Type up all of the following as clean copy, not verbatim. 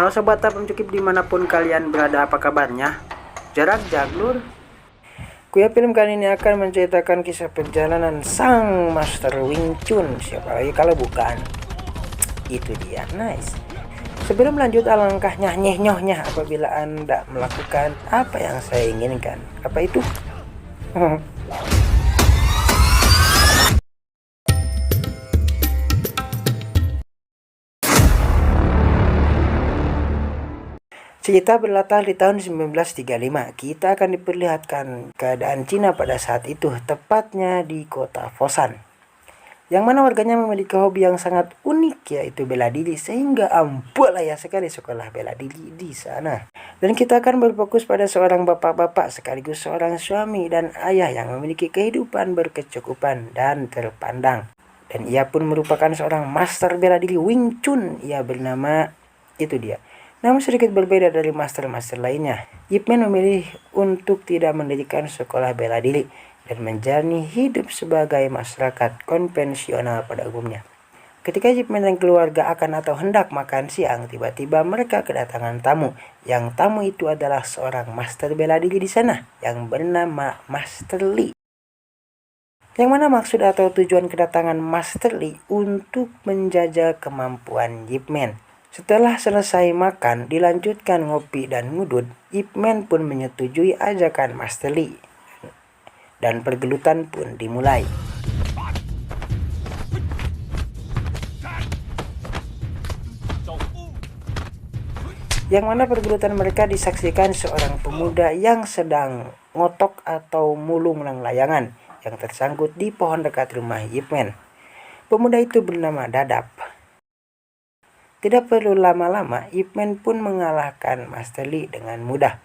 Halo sobat Tapem Cukip dimanapun kalian berada, apa kabarnya? Jarak Jaglur. Kuya film kali ini akan menceritakan kisah perjalanan sang Master Wing Chun. Siapa lagi kalau bukan itu dia. Nice. Sebelum lanjut, alangkah nyah-nyohnya apabila Anda melakukan apa yang saya inginkan. Apa itu? Cerita berlatar di tahun 1935. Kita akan diperlihatkan keadaan Cina pada saat itu, tepatnya di kota Foshan, yang mana warganya memiliki hobi yang sangat unik, yaitu bela diri, sehingga ampuhlaya sekali sekolah bela diri di sana. Dan kita akan berfokus pada seorang bapak-bapak sekaligus seorang suami dan ayah yang memiliki kehidupan berkecukupan dan terpandang. Dan ia pun merupakan seorang master bela diri Wing Chun. Ia bernama, itu dia. Namun sedikit berbeda dari master-master lainnya, Ip Man memilih untuk tidak mendirikan sekolah bela diri dan menjalani hidup sebagai masyarakat konvensional pada umumnya. Ketika Ip Man dan keluarga akan atau hendak makan siang, tiba-tiba mereka kedatangan tamu. Yang tamu itu adalah seorang master bela diri di sana yang bernama Master Lee. Yang mana maksud atau tujuan kedatangan Master Lee untuk menjajah kemampuan Ip Man. Setelah selesai makan, dilanjutkan ngopi dan ngudut, Ip Man pun menyetujui ajakan Master Lee. Dan pergelutan pun dimulai. Yang mana pergelutan mereka disaksikan seorang pemuda yang sedang ngotok atau mulung layangan yang tersangkut di pohon dekat rumah Ip Man. Pemuda itu bernama Dadap. Tidak perlu lama-lama, Ip Man pun mengalahkan Master Lee dengan mudah.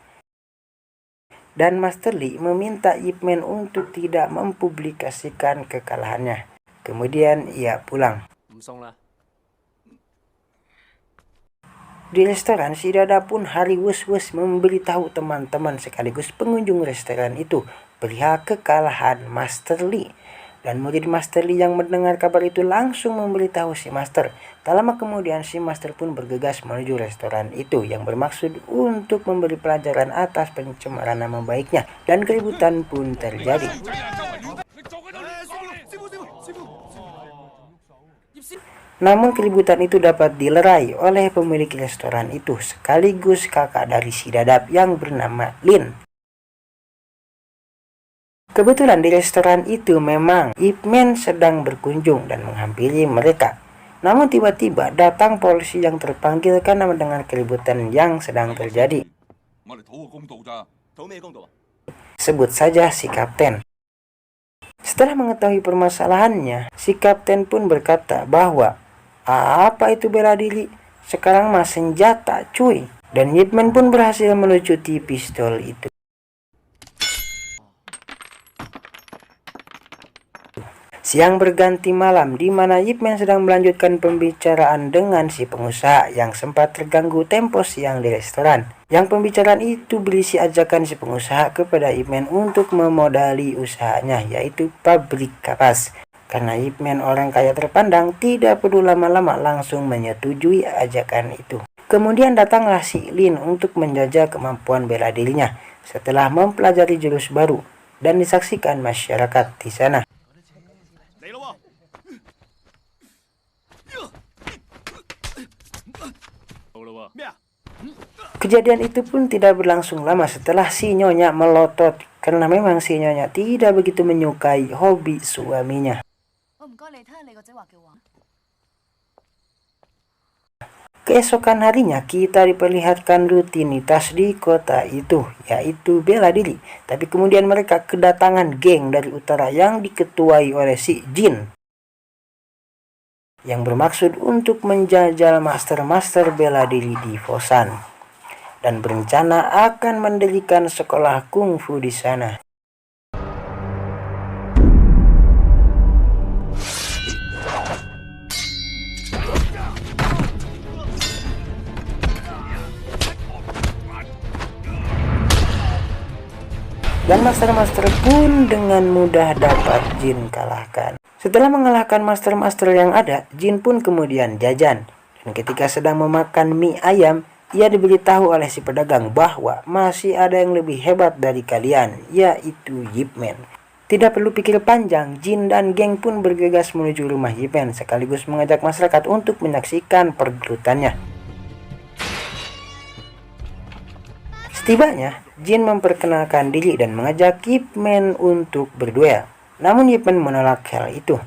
Dan Master Lee meminta Ip Man untuk tidak mempublikasikan kekalahannya. Kemudian ia pulang. Di restoran, si Dada pun hari wus-wus memberitahu teman-teman sekaligus pengunjung restoran itu perihal kekalahan Master Lee. Dan murid Master Lee yang mendengar kabar itu langsung memberitahu si Master. Tak lama kemudian si Master pun bergegas menuju restoran itu yang bermaksud untuk memberi pelajaran atas pencemaran nama baiknya. Dan keributan pun terjadi. Namun keributan itu dapat dilerai oleh pemilik restoran itu sekaligus kakak dari si Dadap yang bernama Lin. Kebetulan di restoran itu memang Ip Man sedang berkunjung dan menghampiri mereka. Namun tiba-tiba datang polisi yang terpanggil karena mendengar keributan yang sedang terjadi. Sebut saja si kapten. Setelah mengetahui permasalahannya, si kapten pun berkata bahwa apa itu bela diri? Sekarang mah senjata cuy. Dan Ip Man pun berhasil melucuti pistol itu. Siang berganti malam, di mana Ip Man sedang melanjutkan pembicaraan dengan si pengusaha yang sempat terganggu tempo siang di restoran. Yang pembicaraan itu berisi ajakan si pengusaha kepada Ip Man untuk memodali usahanya, yaitu pabrik kapas. Karena Ip Man orang kaya terpandang, tidak perlu lama-lama langsung menyetujui ajakan itu. Kemudian datanglah si Lin untuk menjajah kemampuan bela dirinya setelah mempelajari jurus baru dan disaksikan masyarakat di sana. Kejadian itu pun tidak berlangsung lama setelah si Nyonya melotot karena memang si Nyonya tidak begitu menyukai hobi suaminya. Keesokan harinya kita diperlihatkan rutinitas di kota itu, yaitu bela diri. Tapi kemudian mereka kedatangan geng dari utara yang diketuai oleh si Jin, yang bermaksud untuk menjajal master-master bela diri di Foshan dan berencana akan mendirikan sekolah kungfu di sana. Dan master-master pun dengan mudah dapat Jin kalahkan. Setelah mengalahkan master-master yang ada, Jin pun kemudian jajan. Dan ketika sedang memakan mie ayam, ia diberitahu oleh si pedagang bahwa masih ada yang lebih hebat dari kalian, yaitu Yip Man. Tidak perlu pikir panjang, Jin dan geng pun bergegas menuju rumah Yip Man sekaligus mengajak masyarakat untuk menyaksikan pergelutannya. Setibanya, Jin memperkenalkan diri dan mengajak Yip Man untuk berduel. Namun Yip Man menolak hal itu.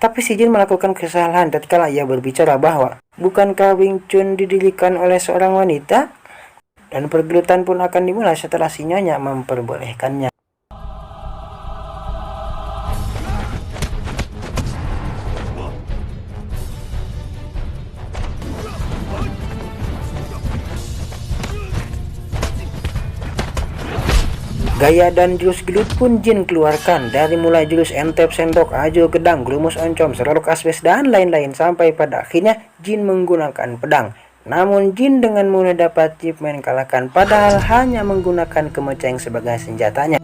Tapi si Jin melakukan kesalahan tatkala ia berbicara bahwa bukankah Wing Chun didirikan oleh seorang wanita? Dan pergelutan pun akan dimulai setelah si nyonya memperbolehkannya. Gaya dan jurus gelut pun Jin keluarkan, dari mulai jurus entep, sendok, ajo, gedang, gerumus oncom, serolok asbes, dan lain-lain, sampai pada akhirnya Jin menggunakan pedang. Namun Jin dengan mudah dapat Yip Man kalahkan padahal hanya menggunakan kemeceng sebagai senjatanya.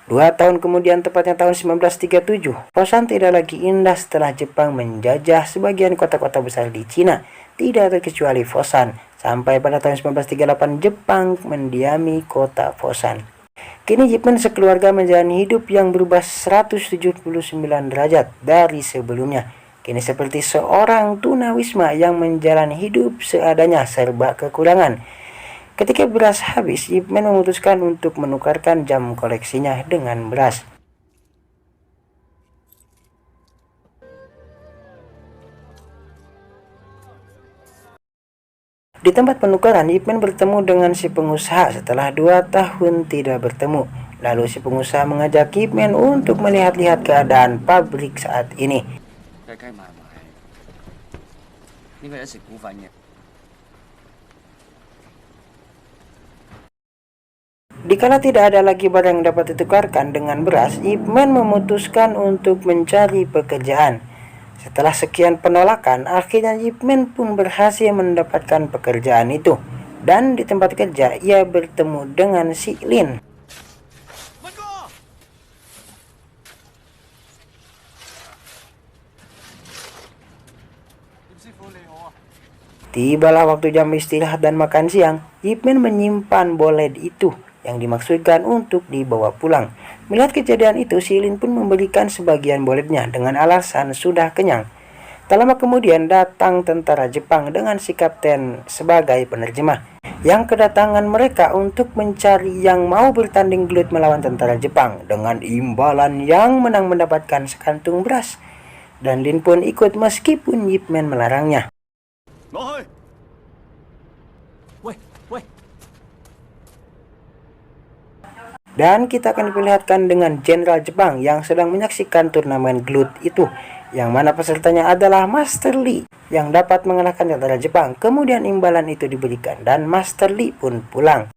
Dua tahun kemudian, tepatnya tahun 1937, Fosan tidak lagi indah setelah Jepang menjajah sebagian kota-kota besar di Cina, tidak terkecuali Fosan. Sampai pada tahun 1938, Jepang mendiami kota Fosan. Kini Yip Man sekeluarga menjalani hidup yang berubah 179 derajat dari sebelumnya. Kini seperti seorang tunawisma yang menjalani hidup seadanya serba kekurangan. Ketika beras habis, Yip Man memutuskan untuk menukarkan jam koleksinya dengan beras. Di tempat penukaran, Yip Man bertemu dengan si pengusaha setelah 2 tahun tidak bertemu. Lalu si pengusaha mengajak Yip Man untuk melihat-lihat keadaan pabrik saat ini. Dikala tidak ada lagi barang yang dapat ditukarkan dengan beras, Yip Man memutuskan untuk mencari pekerjaan. Setelah sekian penolakan, akhirnya Yip Man pun berhasil mendapatkan pekerjaan itu. Dan di tempat kerja, ia bertemu dengan si Lin. Tibalah waktu jam istirahat dan makan siang, Yip Man menyimpan boled itu yang dimaksudkan untuk dibawa pulang. Melihat kejadian itu, si Lin pun memberikan sebagian bolednya dengan alasan sudah kenyang. Tak lama kemudian datang tentara Jepang dengan si kapten sebagai penerjemah, yang kedatangan mereka untuk mencari yang mau bertanding gelut melawan tentara Jepang, dengan imbalan yang menang mendapatkan sekantung beras. Dan Lin pun ikut meskipun Yip Man melarangnya. Dan kita akan diperlihatkan dengan Jenderal Jepang yang sedang menyaksikan turnamen gelut itu, yang mana pesertanya adalah Master Li yang dapat mengalahkan tentara Jepang. Kemudian imbalan itu diberikan dan Master Li pun pulang.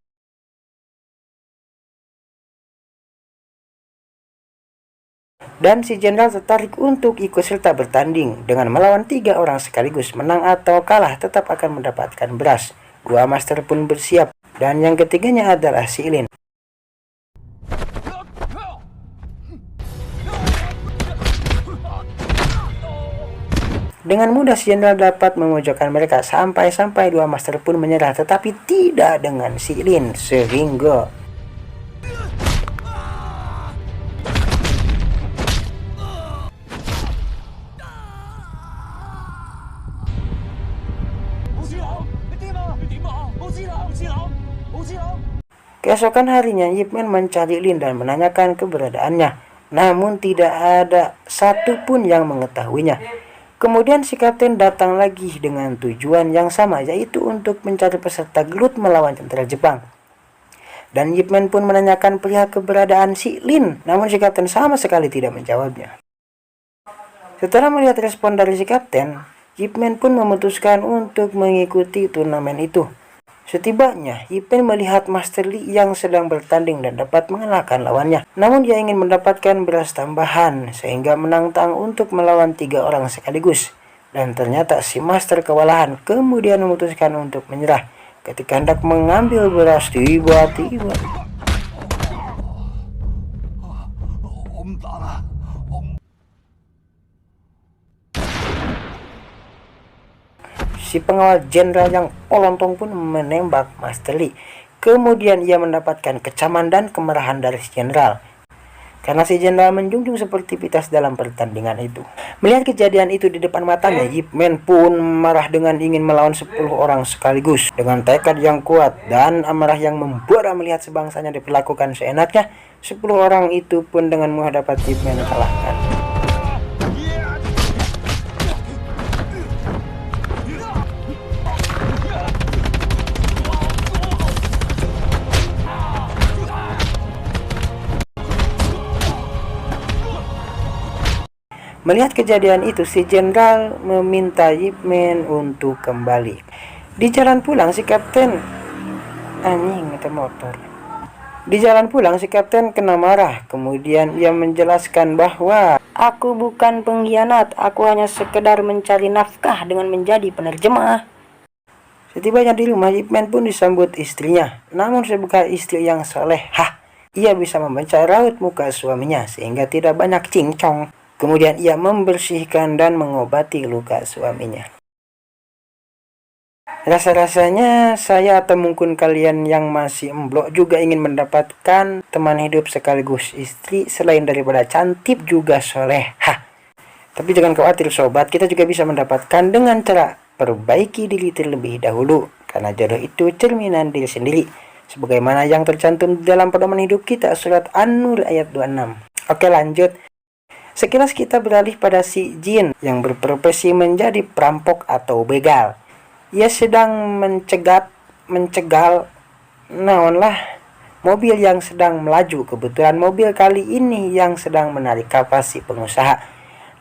Dan si jenderal tertarik untuk ikut serta bertanding. Dengan melawan 3 orang sekaligus, menang atau kalah tetap akan mendapatkan beras. 2 master pun bersiap, dan yang ketiganya adalah si Lin. Dengan mudah si jenderal dapat memojokkan mereka sampai 2 master pun menyerah, tetapi tidak dengan si Lin, sehingga keesokan harinya Yip Man mencari Lin dan menanyakan keberadaannya, namun tidak ada satupun yang mengetahuinya. Kemudian si kapten datang lagi dengan tujuan yang sama, yaitu untuk mencari peserta gelut melawan tentara Jepang. Dan Yip Man pun menanyakan perihal keberadaan si Lin, namun si kapten sama sekali tidak menjawabnya. Setelah melihat respon dari si kapten, Yip Man pun memutuskan untuk mengikuti turnamen itu. Setibanya, Yip Man melihat Master Li yang sedang bertanding dan dapat mengalahkan lawannya. Namun dia ingin mendapatkan beras tambahan sehingga menantang untuk melawan 3 orang sekaligus. Dan ternyata si Master kewalahan, kemudian memutuskan untuk menyerah. ketika hendak mengambil beras tiba-tiba si pengawal jenderal yang polontong pun menembak Master Li. Kemudian ia mendapatkan kecaman dan kemarahan dari si jenderal, karena si jenderal menjunjung sportivitas dalam pertandingan itu. Melihat kejadian itu di depan matanya, Ip Man pun marah dengan ingin melawan 10 orang sekaligus. Dengan tekad yang kuat dan amarah yang membara melihat sebangsanya diperlakukan seenaknya, 10 orang itu pun dengan mudah dapat Ip Man kalahkan. Melihat kejadian itu, si jenderal meminta Ip Man untuk kembali. Di jalan pulang si kapten Di jalan pulang si kapten kena marah. Kemudian ia menjelaskan bahwa aku bukan pengkhianat, aku hanya sekedar mencari nafkah dengan menjadi penerjemah. Setibanya di rumah, Ip Man pun disambut istrinya. Namun sebagai istri yang solehah, ia bisa membaca raut muka suaminya sehingga tidak banyak cincong. Kemudian ia membersihkan dan mengobati luka suaminya. Rasa-rasanya saya atau mungkin kalian yang masih emblok juga ingin mendapatkan teman hidup sekaligus istri selain daripada cantik juga solehah. Tapi jangan khawatir sobat, kita juga bisa mendapatkan dengan cara perbaiki diri terlebih dahulu. Karena jodoh itu cerminan diri sendiri, sebagaimana yang tercantum dalam pedoman hidup kita surat An-Nur ayat 26. Oke, lanjut. Sekilas kita beralih pada si Jin yang berprofesi menjadi perampok atau begal. Ia sedang mencegal mobil yang sedang melaju. Kebetulan mobil kali ini yang sedang menarik kapas si pengusaha.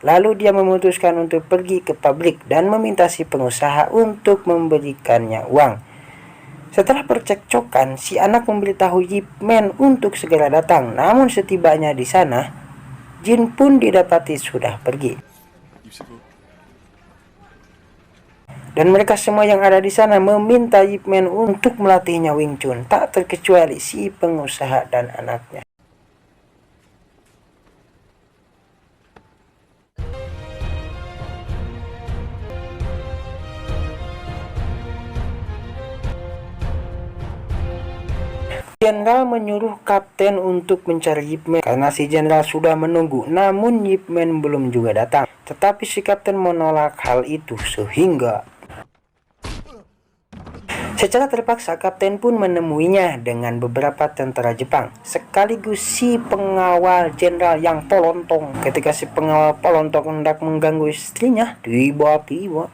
Lalu dia memutuskan untuk pergi ke pabrik dan meminta si pengusaha untuk memberikannya uang. Setelah percekcokan, si anak memberitahu Ip Man untuk segera datang. Namun setibanya di sana, Jin pun didapati sudah pergi. Dan mereka semua yang ada di sana meminta Ip Man untuk melatihnya Wing Chun, tak terkecuali si pengusaha dan anaknya. Jenderal menyuruh kapten untuk mencari Ip Man karena si jenderal sudah menunggu, namun Ip Man belum juga datang. Tetapi si kapten menolak hal itu sehingga secara terpaksa kapten pun menemuinya dengan beberapa tentara Jepang sekaligus si pengawal jenderal yang polontong. Ketika si pengawal polontong hendak mengganggu istrinya, tiba-tiba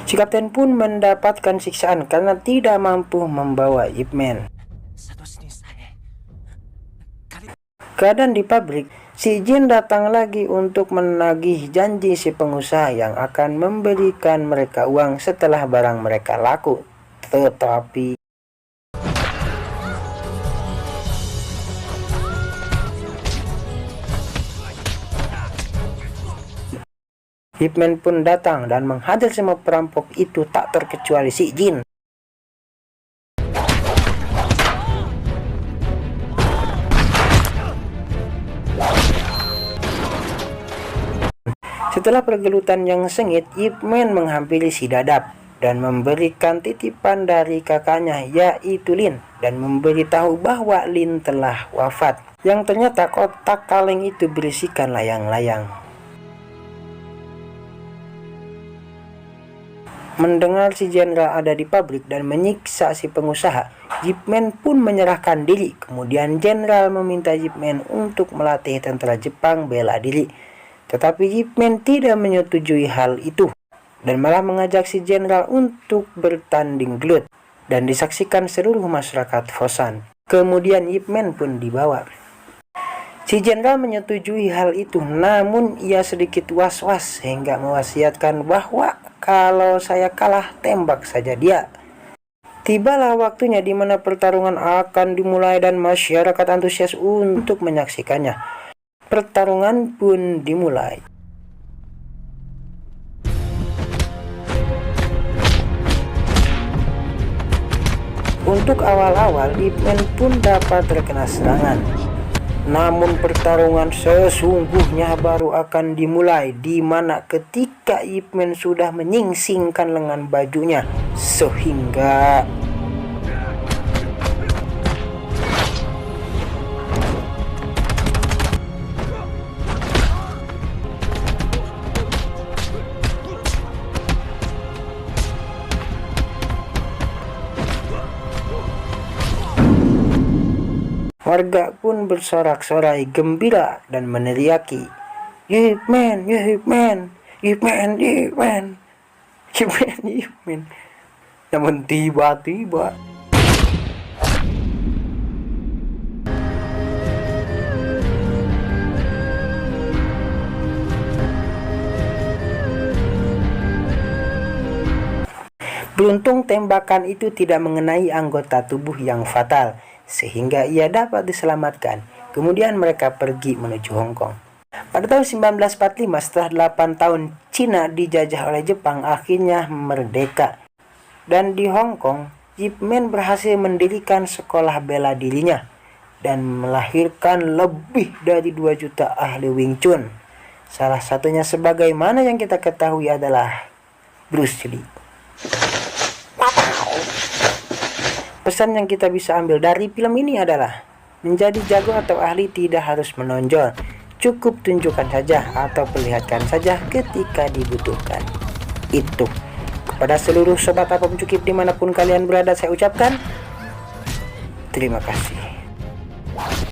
si kapten pun mendapatkan siksaan karena tidak mampu membawa Ip Man. Keadaan di pabrik, si Jin datang lagi untuk menagih janji si pengusaha yang akan memberikan mereka uang setelah barang mereka laku. Tetapi Ip Man pun datang dan menghajar semua perampok itu tak terkecuali si Jin. Setelah pergelutan yang sengit, Ip Man menghampiri si Dadap dan memberikan titipan dari kakaknya yaitu Lin dan memberitahu bahwa Lin telah wafat. Yang ternyata kotak kaleng itu berisikan layang-layang. Mendengar si jenderal ada di pabrik dan menyiksa si pengusaha, Ip Man pun menyerahkan diri. Kemudian jenderal meminta Ip Man untuk melatih tentara Jepang bela diri. Tetapi Ip Man tidak menyetujui hal itu dan malah mengajak si jenderal untuk bertanding gelut dan disaksikan seluruh masyarakat Fosan. Kemudian Ip Man pun dibawa. Si jenderal menyetujui hal itu, namun ia sedikit was-was sehingga mewasiatkan bahwa kalau saya kalah, tembak saja dia. Tibalah waktunya di mana pertarungan akan dimulai dan masyarakat antusias untuk menyaksikannya. Pertarungan pun dimulai. Untuk awal-awal, Ip Man pun dapat terkena serangan. Namun pertarungan sesungguhnya baru akan dimulai, di mana ketika Ip Man sudah menyingsingkan lengan bajunya sehingga warga pun bersorak-sorai gembira dan meneriaki, Ip Man, Ip Man, Ip Man, Ip Man, Ip Man, Ip Man. Namun tiba-tiba beruntung tembakan itu tidak mengenai anggota tubuh yang fatal, sehingga ia dapat diselamatkan. Kemudian mereka pergi menuju Hong Kong. Pada tahun 1945, setelah 8 tahun Cina dijajah oleh Jepang akhirnya merdeka. Dan di Hong Kong, Ip Man berhasil mendirikan sekolah bela dirinya dan melahirkan lebih dari 2 juta ahli Wing Chun. Salah satunya sebagaimana yang kita ketahui adalah Bruce Lee. Pesan yang kita bisa ambil dari film ini adalah menjadi jago atau ahli tidak harus menonjol, cukup tunjukkan saja atau perlihatkan saja ketika dibutuhkan. Itu kepada seluruh sobat Apom Cukip dimanapun kalian berada, saya ucapkan terima kasih.